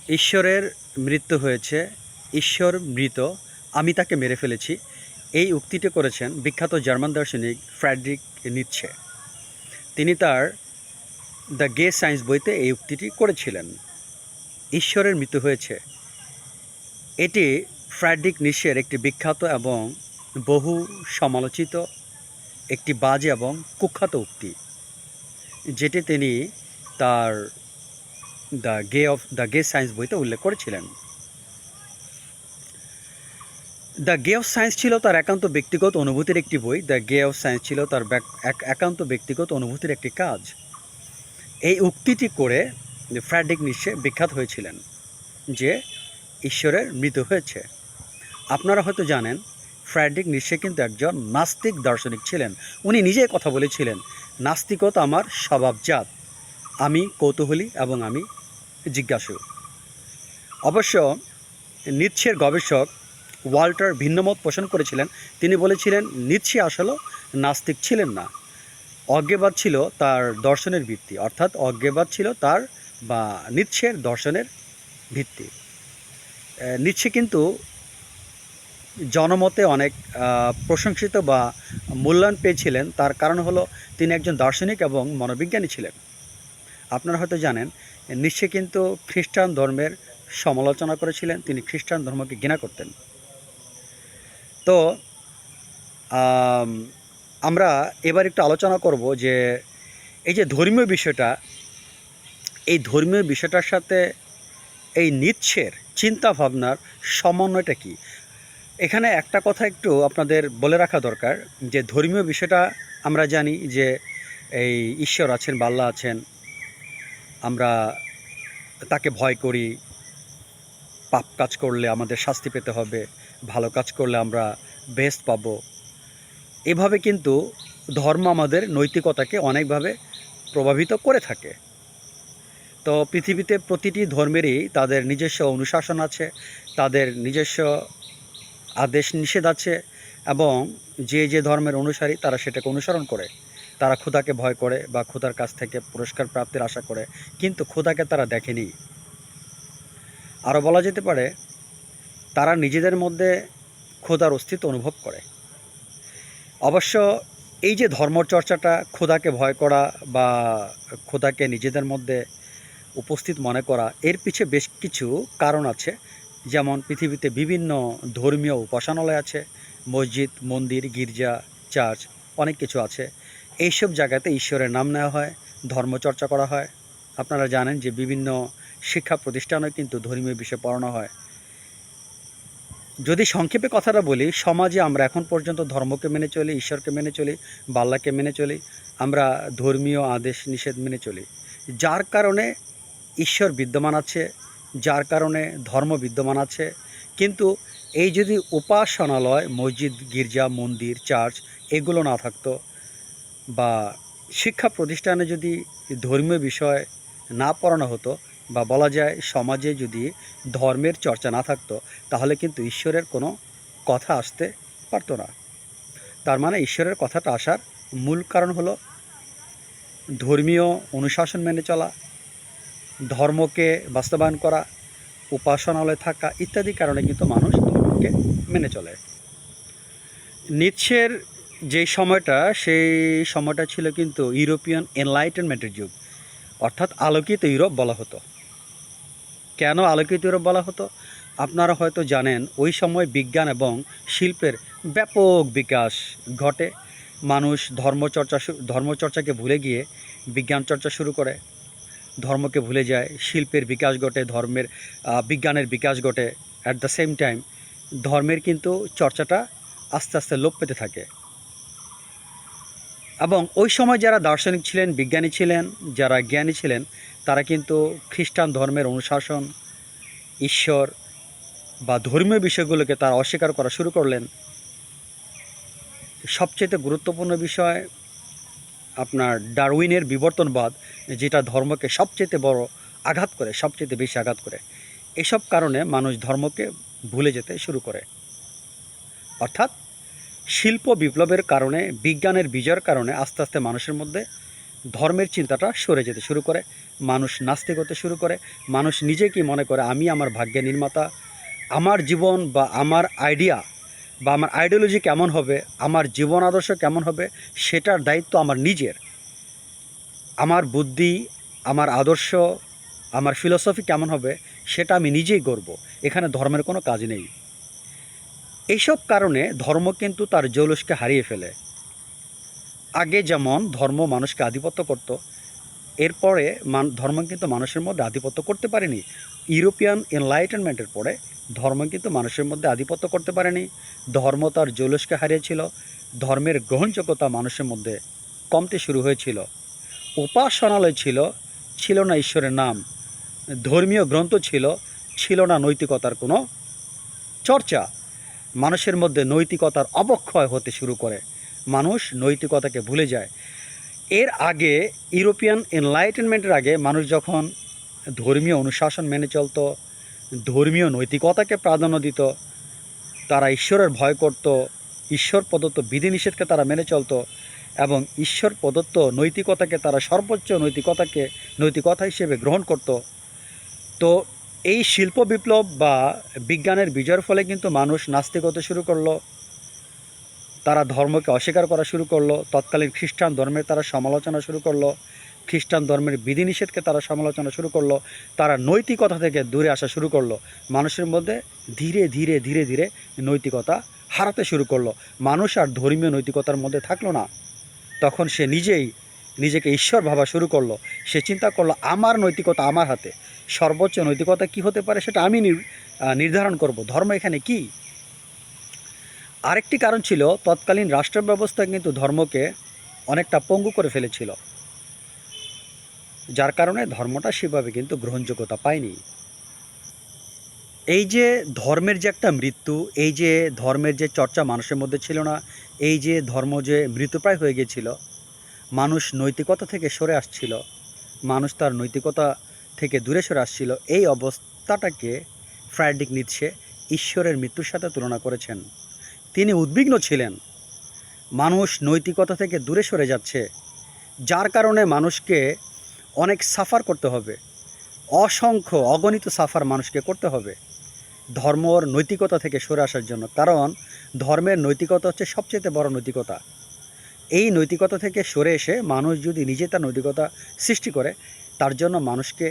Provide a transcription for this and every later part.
ঈশ্বরের মৃত্যু হয়েছে, ঈশ্বর মৃত, আমি তাকে মেরে ফেলেছি, এই উক্তিটি করেছেন বিখ্যাত জার্মান দার্শনিক ফ্রেডরিক নিৎসে। তিনি তার দ্য গে সায়েন্স বইতে এই উক্তিটি করেছিলেন। ঈশ্বরের মৃত্যু হয়েছে, এটি ফ্রেডরিক নিৎসের একটি বিখ্যাত এবং বহু সমালোচিত একটি বাজে এবং কুখ্যাত উক্তি, যেটি তিনি তার দ্য গে সায়েন্স বইতে উল্লেখ করেছিলেন। দ্য গে অফ সায়েন্স ছিল তার একান্ত ব্যক্তিগত অনুভূতির একটি বই। দ্য গে অফ সায়েন্স ছিল তার একান্ত ব্যক্তিগত অনুভূতির একটি কাজ। এই উক্তিটি করে ফ্রেডরিক নিৎসে বিখ্যাত হয়েছিলেন যে ঈশ্বরের মৃত্যু হয়েছে। আপনারা হয়তো জানেন, ফ্রেডরিক নিৎসে কিন্তু একজন নাস্তিক দার্শনিক ছিলেন। উনি নিজেই কথা বলেছিলেন, নাস্তিকতা আমার স্বভাবজাত, আমি কৌতূহলী এবং আমি জিজ্ঞাসু। অবশ্য নিৎসের গবেষক ওয়াল্টার ভিন্নমত পোষণ করেছিলেন। তিনি বলেছিলেন নিৎসে আসলে নাস্তিক ছিলেন না, অজ্ঞেবাদ ছিল তার দর্শনের ভিত্তি, অর্থাৎ অজ্ঞেবাদ ছিল তার বা নিৎসের দর্শনের ভিত্তি। নিৎসে কিন্তু জনমতে অনেক প্রশংসিত বা মূল্যায়ন পেয়েছিলেন। তার কারণ হলো তিনি একজন দার্শনিক এবং মনোবিজ্ঞানী ছিলেন। আপনারা হয়তো জানেন, নিৎসে কিন্তু খ্রিস্টান ধর্মের সমালোচনা করেছিলেন, তিনি খ্রিস্টান ধর্মকে ঘৃণা করতেন। তো আমরা এবার একটু আলোচনা করব যে এই যে ধর্মীয় বিষয়টা, এই ধর্মীয় বিষয়টার সাথে এই নিৎসের চিন্তা ভাবনার সমন্বয়টা কী। এখানে একটা কথা একটু আপনাদের বলে রাখা দরকার যে ধর্মীয় বিষয়টা আমরা জানি যে এই ঈশ্বর আছেন বা আল্লাহ আছেন, আমরা তাকে ভয় করি, পাপ কাজ করলে আমাদের শাস্তি পেতে হবে, ভালো কাজ করলে আমরা বেহেশত পাবো। এভাবে কিন্তু ধর্ম আমাদের নৈতিকতাকে অনেকভাবে প্রভাবিত করে থাকে। তো পৃথিবীতে প্রতিটি ধর্মেরই তাদের নিজস্ব অনুশাসন আছে, তাদের নিজস্ব আদেশ নিষেধ আছে, এবং যে যে ধর্মের অনুসারী তারা সেটাকে অনুসরণ করে। তারা খোদাকে ভয় করে বা খোদার কাছ থেকে পুরস্কার প্রাপ্তির আশা করে, কিন্তু খোদাকে তারা দেখেনি। আরও বলা যেতে পারে তারা নিজেদের মধ্যে খোদার অস্তিত্ব অনুভব করে। অবশ্য এই যে ধর্মচর্চাটা, খোদাকে ভয় করা বা খোদাকে নিজেদের মধ্যে উপস্থিত মনে করা, এর পিছে বেশ কিছু কারণ আছে। যেমন পৃথিবীতে বিভিন্ন ধর্মীয় উপাসনালয় আছে, মসজিদ, মন্দির, গির্জা, চার্চ, অনেক কিছু আছে। এইসব জায়গাতে ঈশ্বরের নাম নেওয়া হয়, ধর্মচর্চা করা হয়। আপনারা জানেন যে বিভিন্ন শিক্ষা প্রতিষ্ঠানেও কিন্তু ধর্মীয় বিষয় পড়ানো হয়। যদি সংক্ষেপে কথাটা বলি, সমাজে আমরা এখন পর্যন্ত ধর্মকে মেনে চলি, ঈশ্বরকে মেনে চলি, বা আল্লাহকে মেনে চলি, আমরা ধর্মীয় আদেশ নিষেধ মেনে চলি, যার কারণে ঈশ্বর বিদ্যমান আছে, যার কারণে ধর্ম বিদ্যমান আছে। কিন্তু এই যদি উপাসনালয়, মসজিদ, গির্জা, মন্দির, চার্চ এগুলো না থাকতো, বা শিক্ষা প্রতিষ্ঠানে যদি ধর্মীয় বিষয় না পড়ানো হতো, বা বলা যায় সমাজে যদি ধর্মের চর্চা না থাকতো, তাহলে কিন্তু ঈশ্বরের কোনো কথা আসতে পারতো না। তার মানে ঈশ্বরের কথাটা আসার মূল কারণ হলো ধর্মীয় অনুশাসন মেনে চলা, ধর্মকে বাস্তবায়ন করা, উপাসনালয়ে থাকা ইত্যাদি কারণে কিন্তু মানুষ ধর্মকে মেনে চলে। নিৎসের যেই সময়টা, সেই সময়টা ছিল কিন্তু ইউরোপিয়ান এনলাইটেনমেন্টের যুগ, অর্থাৎ আলোকিত ইউরোপ বলা হতো। কেন আলোকিত ইউরোপ বলা হতো? আপনারা হয়তো জানেন, ওই সময় বিজ্ঞান এবং শিল্পের ব্যাপক বিকাশ ঘটে। মানুষ ধর্মচর্চাকে ভুলে গিয়ে বিজ্ঞান চর্চা শুরু করে, ধর্মকে ভুলে যায়, শিল্পের বিকাশ ঘটে, বিজ্ঞানের বিকাশ ঘটে। অ্যাট দ্য সেম টাইম ধর্মের কিন্তু চর্চাটা আস্তে আস্তে লোপ পেতে থাকে। এবং ওই সময় যারা দার্শনিক ছিলেন, বিজ্ঞানী ছিলেন, যারা জ্ঞানী ছিলেন, তারা কিন্তু খ্রিস্টান ধর্মের অনুশাসন, ঈশ্বর বা ধর্মীয় বিষয়গুলোকে তারা অস্বীকার করা শুরু করলেন। সবচেয়ে গুরুত্বপূর্ণ বিষয় আপনার ডারউইনের বিবর্তনবাদ, যেটা ধর্মকে সবচেয়ে বড় আঘাত করে, সবচেয়ে বেশি আঘাত করে। এসব কারণে মানুষ ধর্মকে ভুলে যেতে শুরু করে। অর্থাৎ শিল্প বিপ্লবের কারণে, বিজ্ঞানের বিজয়ের কারণে আস্তে আস্তে মানুষের মধ্যে ধর্মের চিন্তাটা সরে যেতে শুরু করে। মানুষ নাস্তিক হতে শুরু করে। মানুষ নিজেকেই মনে করে আমি আমার ভাগ্যের নির্মাতা, আমার জীবন বা আমার আইডিয়া বা আমার আইডিওলজি কেমন হবে, আমার জীবন আদর্শ কেমন হবে, সেটার দায়িত্ব আমার নিজের। আমার বুদ্ধি, আমার আদর্শ, আমার ফিলোসফি কেমন হবে, সেটা আমি নিজেই গড়ব। এখানে ধর্মের কোনো কাজ নেই। এইসব কারণে ধর্ম কিন্তু তার জৌলুসকে হারিয়ে ফেলে। আগে যেমন ধর্ম মানুষকে আধিপত্য করত, এরপরে ধর্ম কিন্তু মানুষের মধ্যে আধিপত্য করতে পারেনি। ইউরোপিয়ান এনলাইটেনমেন্টের পরে ধর্ম কিন্তু মানুষের মধ্যে আধিপত্য করতে পারেনি। ধর্ম তার জৌলুসকে হারিয়েছিল। ধর্মের গ্রহণযোগ্যতা মানুষের মধ্যে কমতে শুরু হয়েছিল। উপাসনালয় ছিল, ছিল না ঈশ্বরের নাম। ধর্মীয় গ্রন্থ ছিল, ছিল না নৈতিকতার কোনো চর্চা। মানুষের মধ্যে নৈতিকতার অবক্ষয় হতে শুরু করে। মানুষ নৈতিকতাকে ভুলে যায়। এর আগে ইউরোপিয়ান এনলাইটেনমেন্টের আগে মানুষ যখন ধর্মীয় অনুশাসন মেনে চলত, ধর্মীয় নৈতিকতাকে প্রাধান্য দিত, তারা ঈশ্বরের ভয় করত, ঈশ্বর প্রদত্ত বিধিনিষেধকে তারা মেনে চলত এবং ঈশ্বর প্রদত্ত নৈতিকতাকে তারা সর্বোচ্চ নৈতিকতা হিসেবে গ্রহণ করত। তো এই শিল্প বিপ্লব বা বিজ্ঞানের বিজয়ের ফলে কিন্তু মানুষ নাস্তিক হতে শুরু করলো। তারা ধর্মকে অস্বীকার করা শুরু করলো। তৎকালীন খ্রিস্টান ধর্মের তারা সমালোচনা শুরু করলো। খ্রিস্টান ধর্মের বিধিনিষেধকে তারা সমালোচনা শুরু করলো। তারা নৈতিকতা থেকে দূরে আসা শুরু করলো। মানুষের মধ্যে ধীরে ধীরে ধীরে ধীরে নৈতিকতা হারাতে শুরু করলো। মানুষ আর ধর্মীয় নৈতিকতার মধ্যে থাকলো না। তখন সে নিজেকে ঈশ্বর ভাবা শুরু করলো। সে চিন্তা করলো আমার নৈতিকতা আমার হাতে, সর্বোচ্চ নৈতিকতা কি হতে পারে সেটা আমি নির্ধারণ করব। ধর্ম এখানে কি? আরেকটি কারণ ছিল, তৎকালীন রাষ্ট্র ব্যবস্থা কিন্তু ধর্মকে অনেকটা পঙ্গু করে ফেলেছিল, যার কারণে ধর্মটা সেভাবে কিন্তু গ্রহণযোগ্যতা পায়নি। এই যে ধর্মের যে একটা মৃত্যু, এই যে ধর্মের যে চর্চা মানুষের মধ্যে ছিল না, এই যে ধর্ম যে মৃতপ্রায় হয়ে গিয়েছিল, মানুষ নৈতিকতা থেকে সরে আসছিল, মানুষ তার নৈতিকতা থেকে দূরে সরে আসছিল, এই অবস্থাটাকে ফ্রাইডরিখ নিৎসে ঈশ্বরের মৃত্যুর সাথে তুলনা করেছেন। তিনি উদ্বিগ্ন ছিলেন, মানুষ নৈতিকতা থেকে দূরে সরে যাচ্ছে, যার কারণে মানুষকে অনেক সাফার করতে হবে, অসংখ্য অগণিত সাফার মানুষকে করতে হবে ধর্মর নৈতিকতা থেকে সরে আসার জন্য। কারণ ধর্মের নৈতিকতা হচ্ছে সবচেয়ে বড় নৈতিকতা। এই নৈতিকতা থেকে সরে এসে মানুষ যদি নিজে তার নৈতিকতা সৃষ্টি করে, তার জন্য মানুষকে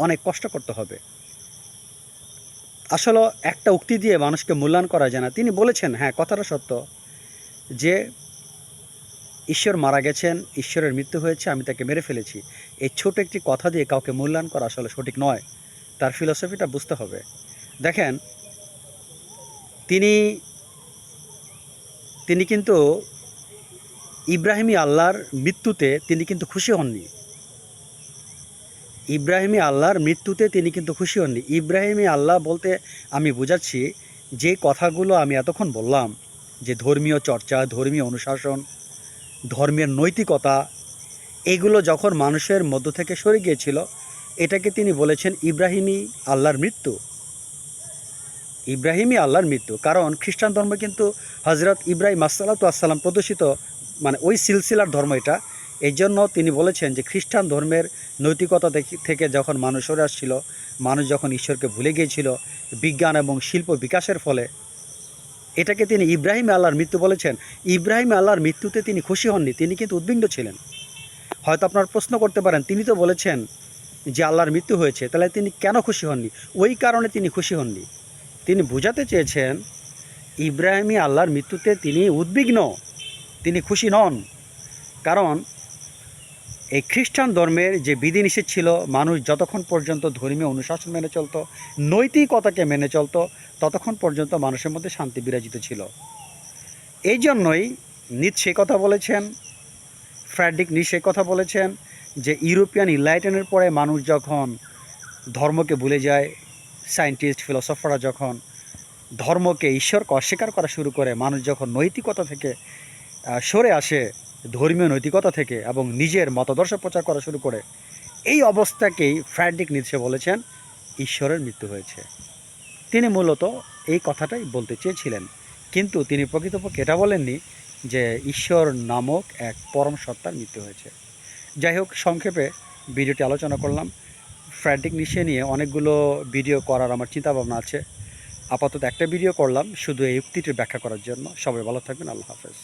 অনেক কষ্ট করতে হবে। আসলে একটা উক্তি দিয়ে মানুষকে মূল্যায়ন করা যায় না। তিনি বলেছেন, হ্যাঁ কথাটা সত্য, যে ঈশ্বর মারা গেছেন, ঈশ্বরের মৃত্যু হয়েছে, আমি তাকে মেরে ফেলেছি। এই ছোট একটি কথা দিয়ে কাউকে মূল্যায়ন করা আসলে সঠিক নয়। তার ফিলসফিটা বুঝতে হবে। দেখেন, তিনি কিন্তু ইব্রাহিমী আল্লাহর মৃত্যুতে তিনি কিন্তু খুশি হননি। ইব্রাহিমী আল্লাহর মৃত্যুতে তিনি কিন্তু খুশি হননি। ইব্রাহিমী আল্লাহ বলতে আমি বোঝাচ্ছি, যে কথাগুলো আমি এতক্ষণ বললাম, যে ধর্মীয় চর্চা, ধর্মীয় অনুশাসন, ধর্মের নৈতিকতা, এগুলো যখন মানুষের মধ্য থেকে সরে গিয়েছিল, এটাকে তিনি বলেছেন ইব্রাহিমী আল্লাহর মৃত্যু। ইব্রাহিমী আল্লাহর মৃত্যু। কারণ খ্রিস্টান ধর্ম কিন্তু হজরত ইব্রাহিম আসসালাম প্রদর্শিত, মানে ওই সিলসিলার ধর্ম এটা। এই জন্য তিনি বলেছেন যে খ্রিস্টান ধর্মের নৈতিকতা থেকে যখন মানুষ সরে আসছিল, মানুষ যখন ঈশ্বরকে ভুলে গিয়েছিল বিজ্ঞান এবং শিল্প বিকাশের ফলে, এটাকে তিনি ইব্রাহিম আল্লাহর মৃত্যু বলেছেন। ইব্রাহিম আল্লাহর মৃত্যুতে তিনি খুশি হননি, তিনি কিন্তু উদ্বিগ্ন ছিলেন। হয়তো আপনারা প্রশ্ন করতে পারেন, তিনি তো বলেছেন যে আল্লাহর মৃত্যু হয়েছে, তাহলে তিনি কেন খুশি হননি? ওই কারণে তিনি খুশি হননি। তিনি বোঝাতে চেয়েছেন ইব্রাহিমী আল্লাহর মৃত্যুতে তিনি উদ্বিগ্ন, তিনি খুশি নন। কারণ এই খ্রিস্টান ধর্মের যে বিধিনিষেধ ছিল, মানুষ যতক্ষণ পর্যন্ত ধর্মীয় অনুশাসন মেনে চলত, নৈতিকতাকে মেনে চলত, ততক্ষণ পর্যন্ত মানুষের মধ্যে শান্তি বিরাজিত ছিল। এই জন্যই নিৎসে কথা বলেছেন, ফ্রাইডরিখ নিৎসে কথা বলেছেন যে ইউরোপিয়ান ইনলাইটেনের পরে মানুষ যখন ধর্মকে ভুলে যায়, সায়েন্টিস্ট ফিলোসফাররা যখন ধর্মকে, ঈশ্বরকে অস্বীকার করা শুরু করে, মানুষ যখন নৈতিকতা থেকে সরে আসে, ধর্মীয় নৈতিকতা থেকে, এবং নিজের মতাদর্শ প্রচার করা শুরু করে, এই অবস্থাকেই ফ্রাইডরিখ নিৎসে বলেছেন ঈশ্বরের মৃত্যু হয়েছে। তিনি মূলত এই কথাটাই বলতে চেয়েছিলেন, কিন্তু তিনি প্রকৃতপক্ষে এটা বলেননি যে ঈশ্বর নামক এক পরম সত্তার মৃত্যু হয়েছে। যাই হোক, সংক্ষেপে ভিডিওটি আলোচনা করলাম। ফ্রেডরিক নিশে নিয়ে অনেকগুলো ভিডিও করার আমার চিন্তাভাবনা আছে। আপাতত একটা ভিডিও করলাম শুধু এই উক্তিটির ব্যাখ্যা করার জন্য। সবাই ভালো থাকবেন। আল্লাহ হাফেজ।